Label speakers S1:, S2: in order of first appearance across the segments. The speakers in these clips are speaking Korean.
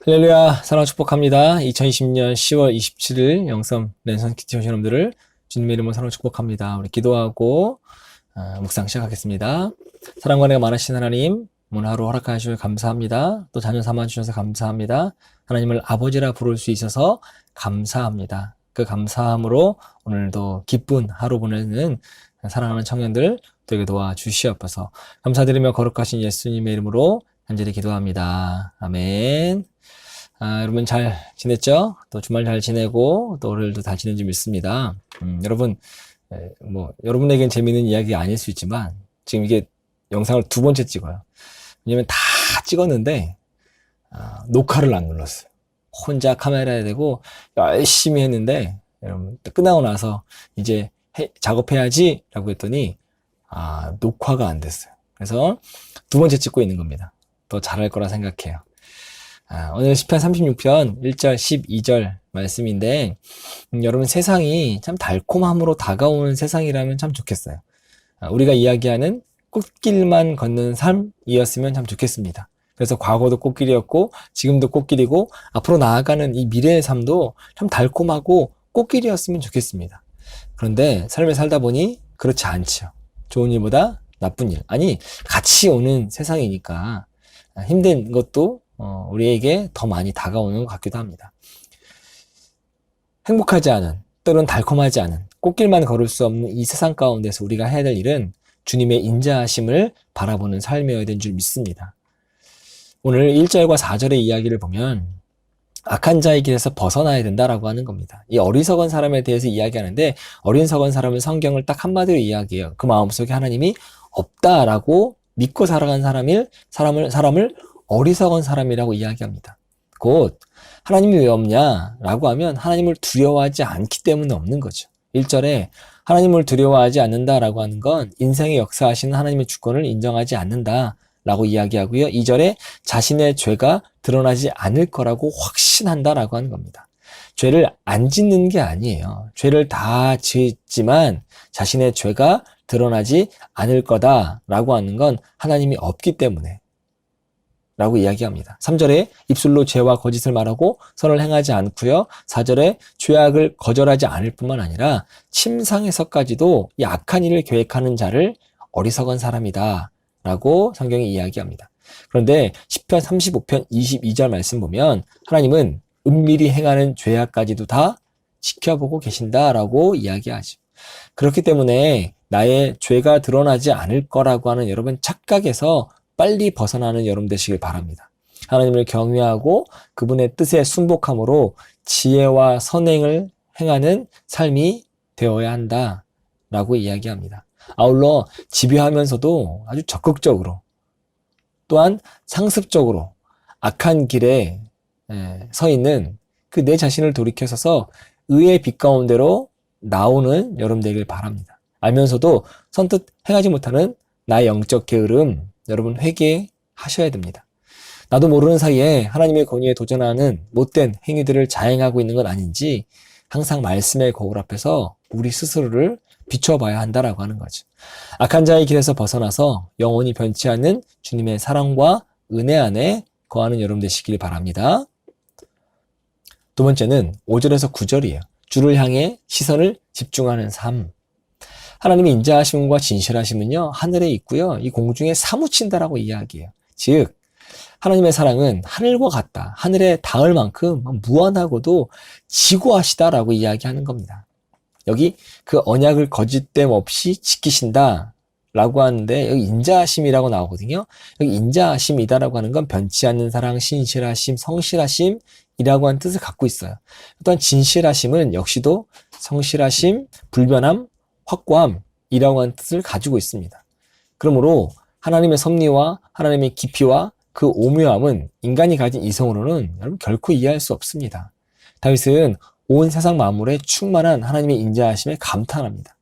S1: 할렐루야, 사랑 축복합니다. 2020년 10월 27일 영성 랜선 키티 오신 여러분들을 주님의 이름으로 사랑 축복합니다. 우리 기도하고 묵상 시작하겠습니다. 사랑과 은혜가 많으신 하나님, 오늘 하루 허락하여 주셔서 감사합니다. 또 자녀 삼아 주셔서 감사합니다. 하나님을 아버지라 부를 수 있어서 감사합니다. 그 감사함으로 오늘도 기쁜 하루 보내는 사랑하는 청년들 되게 도와주시옵소서. 감사드리며 거룩하신 예수님의 이름으로 간절히 기도합니다. 아멘. 여러분 잘 지냈죠? 또 주말 잘 지내고 또 월요일도 잘 지낸 줄 믿습니다. 여러분 여러분에겐 재미있는 이야기가 아닐 수 있지만 지금 이게 영상을 두 번째 찍어요. 왜냐면 다 찍었는데 녹화를 안 눌렀어요. 혼자 카메라에 대고 열심히 했는데 여러분 끝나고 나서 이제 작업해야지 라고 했더니 녹화가 안 됐어요. 그래서 두 번째 찍고 있는 겁니다. 더 잘할 거라 생각해요. 오늘 시편 36편 1절 12절 말씀인데 여러분 세상이 참 달콤함으로 다가오는 세상이라면 참 좋겠어요. 우리가 이야기하는 꽃길만 걷는 삶이었으면 참 좋겠습니다. 그래서 과거도 꽃길이었고 지금도 꽃길이고 앞으로 나아가는 이 미래의 삶도 참 달콤하고 꽃길이었으면 좋겠습니다. 그런데 삶을 살다 보니 그렇지 않죠. 좋은 일보다 나쁜 일, 아니 같이 오는 세상이니까 힘든 것도 우리에게 더 많이 다가오는 것 같기도 합니다. 행복하지 않은, 또는 달콤하지 않은 꽃길만 걸을 수 없는 이 세상 가운데서 우리가 해야 될 일은 주님의 인자하심을 바라보는 삶이어야 되는 줄 믿습니다. 오늘 1절과 4절의 이야기를 보면 악한 자의 길에서 벗어나야 된다라고 하는 겁니다. 이 어리석은 사람에 대해서 이야기하는데 어리석은 사람은 성경을 딱 한마디로 이야기해요. 그 마음속에 하나님이 없다라고 믿고 살아간 사람을 어리석은 사람이라고 이야기합니다. 곧 하나님이 왜 없냐라고 하면 하나님을 두려워하지 않기 때문에 없는 거죠. 1절에 하나님을 두려워하지 않는다라고 하는 건 인생의 역사하시는 하나님의 주권을 인정하지 않는다라고 이야기하고요. 2절에 자신의 죄가 드러나지 않을 거라고 확신한다라고 하는 겁니다. 죄를 안 짓는 게 아니에요. 죄를 다 짓지만 자신의 죄가 드러나지 않을 거다라고 하는 건 하나님이 없기 때문에 라고 이야기합니다. 3절에 입술로 죄와 거짓을 말하고 선을 행하지 않고요. 4절에 죄악을 거절하지 않을 뿐만 아니라 침상에서까지도 이 악한 일을 계획하는 자를 어리석은 사람이다 라고 성경이 이야기합니다. 그런데 시편 35편 22절 말씀 보면 하나님은 은밀히 행하는 죄악까지도 다 지켜보고 계신다라고 이야기하죠. 그렇기 때문에 나의 죄가 드러나지 않을 거라고 하는 여러분 착각에서 빨리 벗어나는 여러분 되시길 바랍니다. 하나님을 경외하고 그분의 뜻에 순복함으로 지혜와 선행을 행하는 삶이 되어야 한다라고 이야기합니다. 아울러 집요하면서도 아주 적극적으로 또한 상습적으로 악한 길에 서 있는 그 내 자신을 돌이켜서서 의의 빛 가운데로 나오는 여러분 되길 바랍니다. 알면서도 선뜻 행하지 못하는 나의 영적 게으름 여러분 회개하셔야 됩니다. 나도 모르는 사이에 하나님의 권위에 도전하는 못된 행위들을 자행하고 있는 건 아닌지 항상 말씀의 거울 앞에서 우리 스스로를 비춰봐야 한다라고 하는 거죠. 악한 자의 길에서 벗어나서 영원히 변치 않는 주님의 사랑과 은혜 안에 거하는 여러분 되시길 바랍니다. 두 번째는 5절에서 9절이에요. 주를 향해 시선을 집중하는 삶. 하나님의 인자하심과 진실하심은요 하늘에 있고요 이 공중에 사무친다라고 이야기해요. 즉 하나님의 사랑은 하늘과 같다, 하늘에 닿을 만큼 무한하고도 지고하시다라고 이야기하는 겁니다. 여기 그 언약을 거짓됨 없이 지키신다 라고 하는데 여기 인자하심이라고 나오거든요. 여기 인자하심이다라고 하는 건 변치 않는 사랑, 신실하심, 성실하심 이라고 하는 뜻을 갖고 있어요. 또한 진실하심은 역시도 성실하심, 불변함, 확고함이라고 하는 뜻을 가지고 있습니다. 그러므로 하나님의 섭리와 하나님의 깊이와 그 오묘함은 인간이 가진 이성으로는 여러분 결코 이해할 수 없습니다. 다윗은 온 세상 만물에 충만한 하나님의 인자하심에 감탄합니다.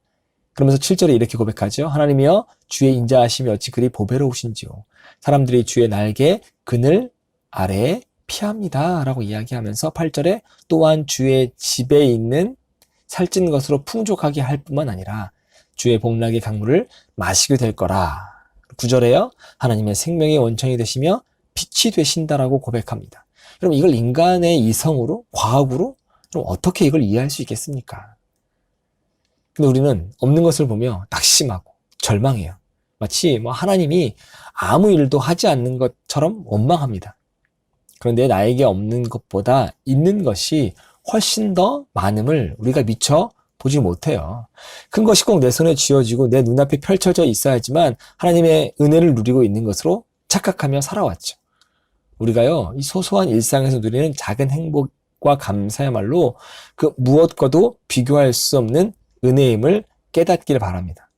S1: 그러면서 7절에 이렇게 고백하죠. 하나님이여 주의 인자하심이 어찌 그리 보배로우신지요. 사람들이 주의 날개 그늘 아래에 피합니다 라고 이야기하면서 8절에 또한 주의 집에 있는 살찐 것으로 풍족하게 할 뿐만 아니라 주의 복락의 강물을 마시게 될 거라. 9절에요. 하나님의 생명의 원천이 되시며 빛이 되신다라고 고백합니다. 그럼 이걸 인간의 이성으로, 과학으로, 그럼 어떻게 이걸 이해할 수 있겠습니까? 근데 우리는 없는 것을 보며 낙심하고 절망해요. 마치 하나님이 아무 일도 하지 않는 것처럼 원망합니다. 그런데 나에게 없는 것보다 있는 것이 훨씬 더 많음을 우리가 미처 보지 못해요. 큰 것이 꼭 내 손에 쥐어지고 내 눈앞에 펼쳐져 있어야지만 하나님의 은혜를 누리고 있는 것으로 착각하며 살아왔죠. 우리가요, 이 소소한 일상에서 누리는 작은 행복과 감사야말로 그 무엇과도 비교할 수 없는 은혜임을 깨닫기를 바랍니다.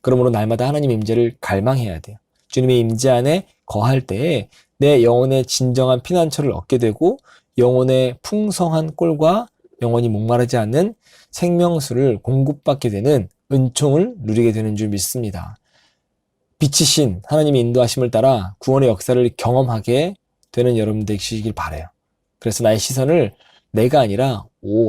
S1: 그러므로 날마다 하나님의 임재를 갈망해야 돼요. 주님의 임재 안에 거할 때에 내 영혼의 진정한 피난처를 얻게 되고 영혼의 풍성한 꼴과 영원히 목마르지 않는 생명수를 공급받게 되는 은총을 누리게 되는 줄 믿습니다. 빛이신 하나님의 인도하심을 따라 구원의 역사를 경험하게 되는 여러분 되시길 바라요. 그래서 나의 시선을 내가 아니라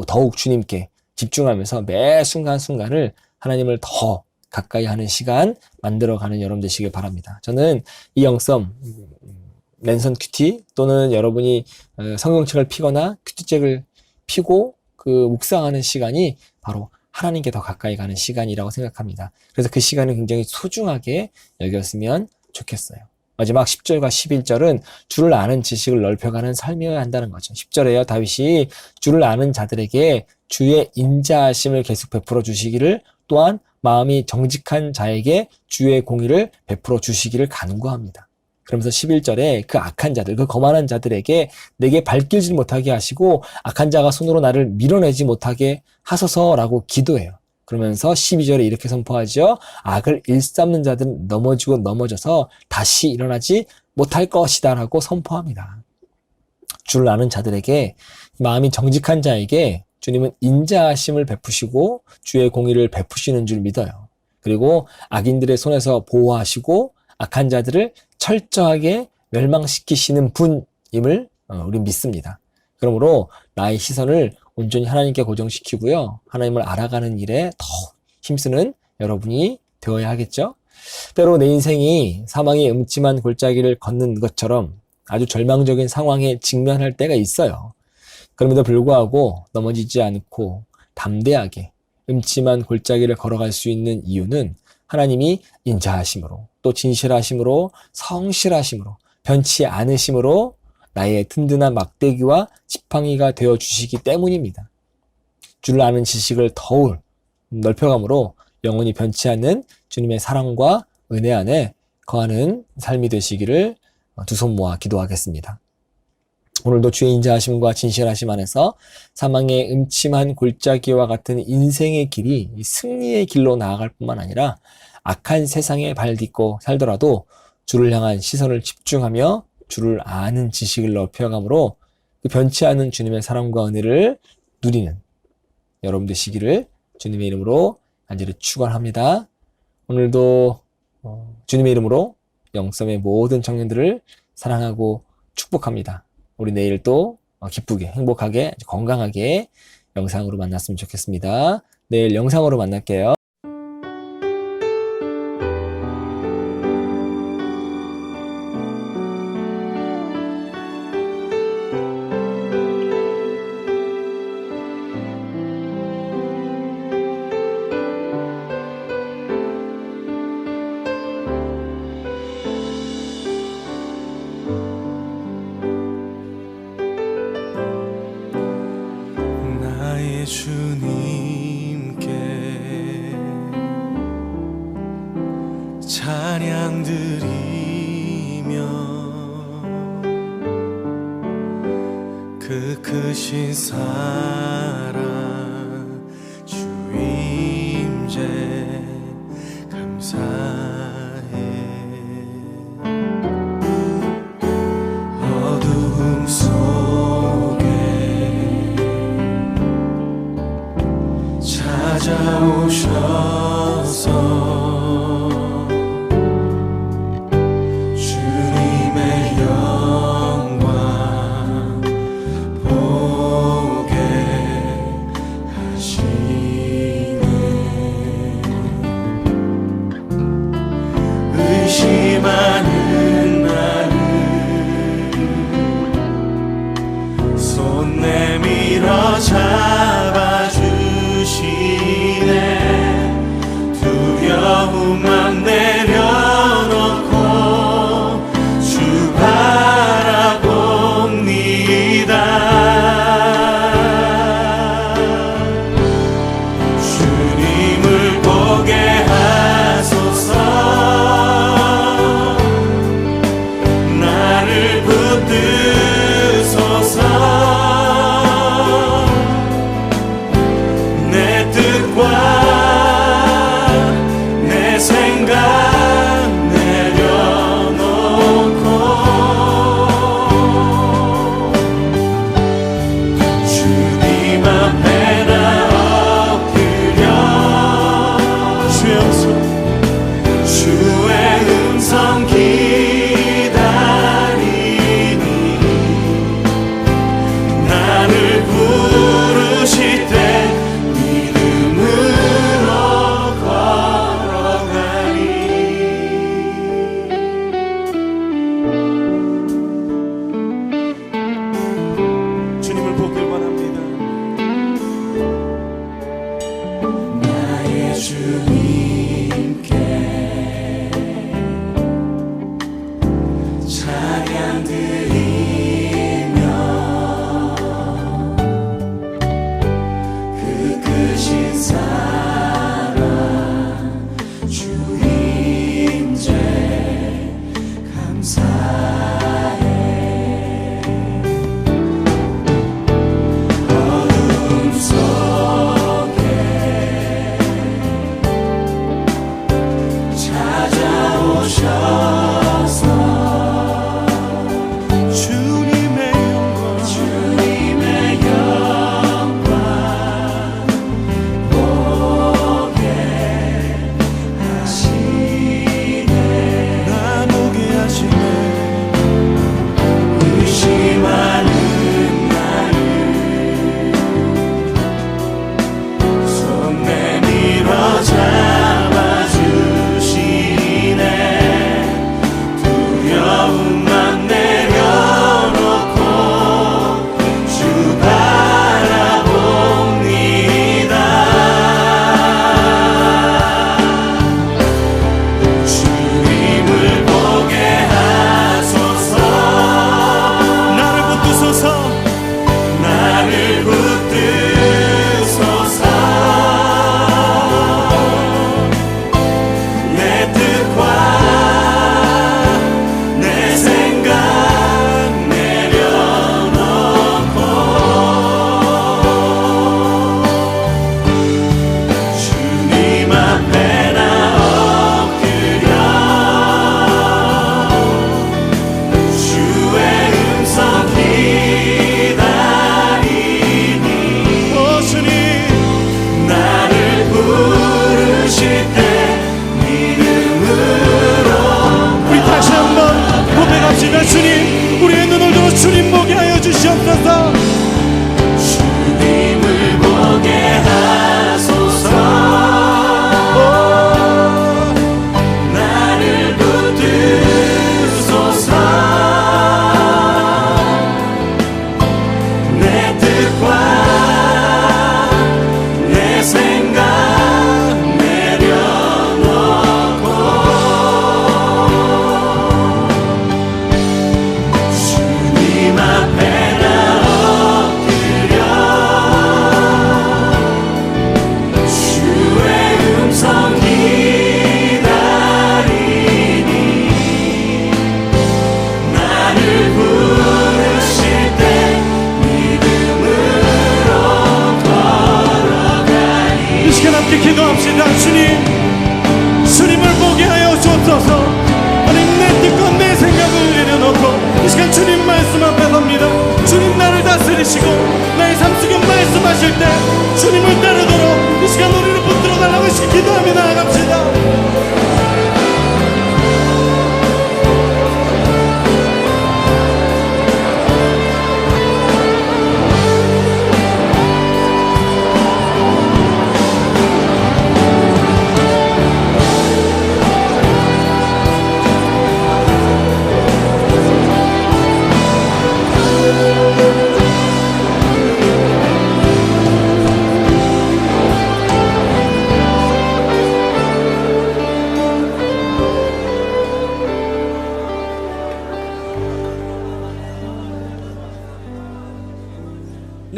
S1: 더욱 주님께 집중하면서 매 순간순간을 하나님을 더 가까이 하는 시간 만들어가는 여러분 되시길 바랍니다. 저는 이 영성 랜선 큐티 또는 여러분이 성경책을 피거나 큐티책을 피고 그 묵상하는 시간이 바로 하나님께 더 가까이 가는 시간이라고 생각합니다. 그래서 그 시간을 굉장히 소중하게 여겼으면 좋겠어요. 마지막 10절과 11절은 주를 아는 지식을 넓혀가는 삶이어야 한다는 거죠. 10절에요. 다윗이 주를 아는 자들에게 주의 인자하심을 계속 베풀어 주시기를, 또한 마음이 정직한 자에게 주의 공의를 베풀어 주시기를 간구합니다. 그러면서 11절에 그 악한 자들, 그 거만한 자들에게 내게 발길지 못하게 하시고 악한 자가 손으로 나를 밀어내지 못하게 하소서라고 기도해요. 그러면서 12절에 이렇게 선포하죠. 악을 일삼는 자들은 넘어지고 넘어져서 다시 일어나지 못할 것이다 라고 선포합니다. 주를 아는 자들에게, 마음이 정직한 자에게 주님은 인자하심을 베푸시고 주의 공의를 베푸시는 줄 믿어요. 그리고 악인들의 손에서 보호하시고 악한 자들을 철저하게 멸망시키시는 분임을 우린 믿습니다. 그러므로 나의 시선을 온전히 하나님께 고정시키고요, 하나님을 알아가는 일에 더 힘쓰는 여러분이 되어야 하겠죠. 때로 내 인생이 사망의 음침한 골짜기를 걷는 것처럼 아주 절망적인 상황에 직면할 때가 있어요. 그럼에도 불구하고 넘어지지 않고 담대하게 음침한 골짜기를 걸어갈 수 있는 이유는 하나님이 인자하심으로, 또 진실하심으로, 성실하심으로, 변치 않으심으로 나의 든든한 막대기와 지팡이가 되어주시기 때문입니다. 주를 아는 지식을 더욱 넓혀감으로 영원히 변치 않는 주님의 사랑과 은혜 안에 거하는 삶이 되시기를 두 손 모아 기도하겠습니다. 오늘도 주의 인자하심과 진실하심 안에서 사망의 음침한 골짜기와 같은 인생의 길이 승리의 길로 나아갈 뿐만 아니라 악한 세상에 발 딛고 살더라도 주를 향한 시선을 집중하며 주를 아는 지식을 넓혀감으로 그 변치 않은 주님의 사랑과 은혜를 누리는 여러분 되시기를 주님의 이름으로 간절히 축원합니다. 오늘도 주님의 이름으로 영섬의 모든 청년들을 사랑하고 축복합니다. 우리 내일 또 기쁘게, 행복하게, 건강하게 영상으로 만났으면 좋겠습니다. 내일 영상으로 만날게요.
S2: 주님께 찬양 드리며 그 크신 사랑 주 임재 감사해. 어둠 속에 찾아오셔서 주님의 영광 보게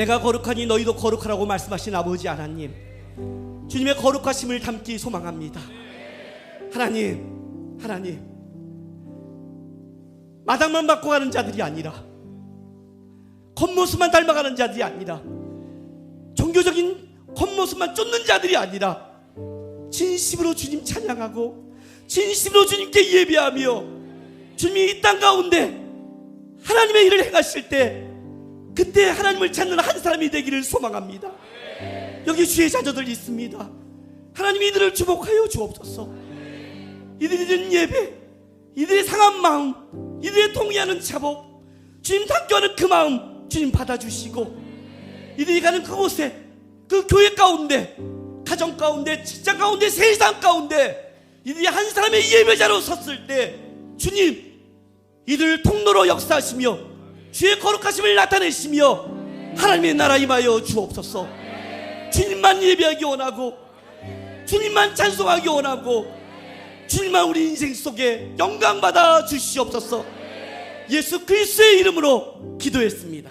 S3: 내가 거룩하니 너희도 거룩하라고 말씀하신 아버지 하나님, 주님의 거룩하심을 담기 소망합니다. 하나님, 마당만 받고 가는 자들이 아니라, 겉모습만 닮아가는 자들이 아니라, 종교적인 겉모습만 쫓는 자들이 아니라, 진심으로 주님 찬양하고 진심으로 주님께 예배하며 주님이 이 땅 가운데 하나님의 일을 행하실 때 그때 하나님을 찾는 한 사람이 되기를 소망합니다. 여기 주의 자녀들 있습니다. 하나님이 이들을 주목하여 주옵소서. 이들이 드린 예배, 이들의 상한 마음, 이들의 통회하는 자복, 주님 담겨하는 그 마음 주님 받아주시고, 이들이 가는 그곳에, 그 교회 가운데, 가정 가운데, 직장 가운데, 세상 가운데 이들이 한 사람의 예배자로 섰을 때 주님, 이들을 통로로 역사하시며 주의 거룩하심을 나타내시며 하나님의 나라 임하여 주옵소서. 주님만 예배하기 원하고, 주님만 찬송하기 원하고, 주님만 우리 인생 속에 영광 받아 주시옵소서. 예수 그리스도의 이름으로 기도했습니다.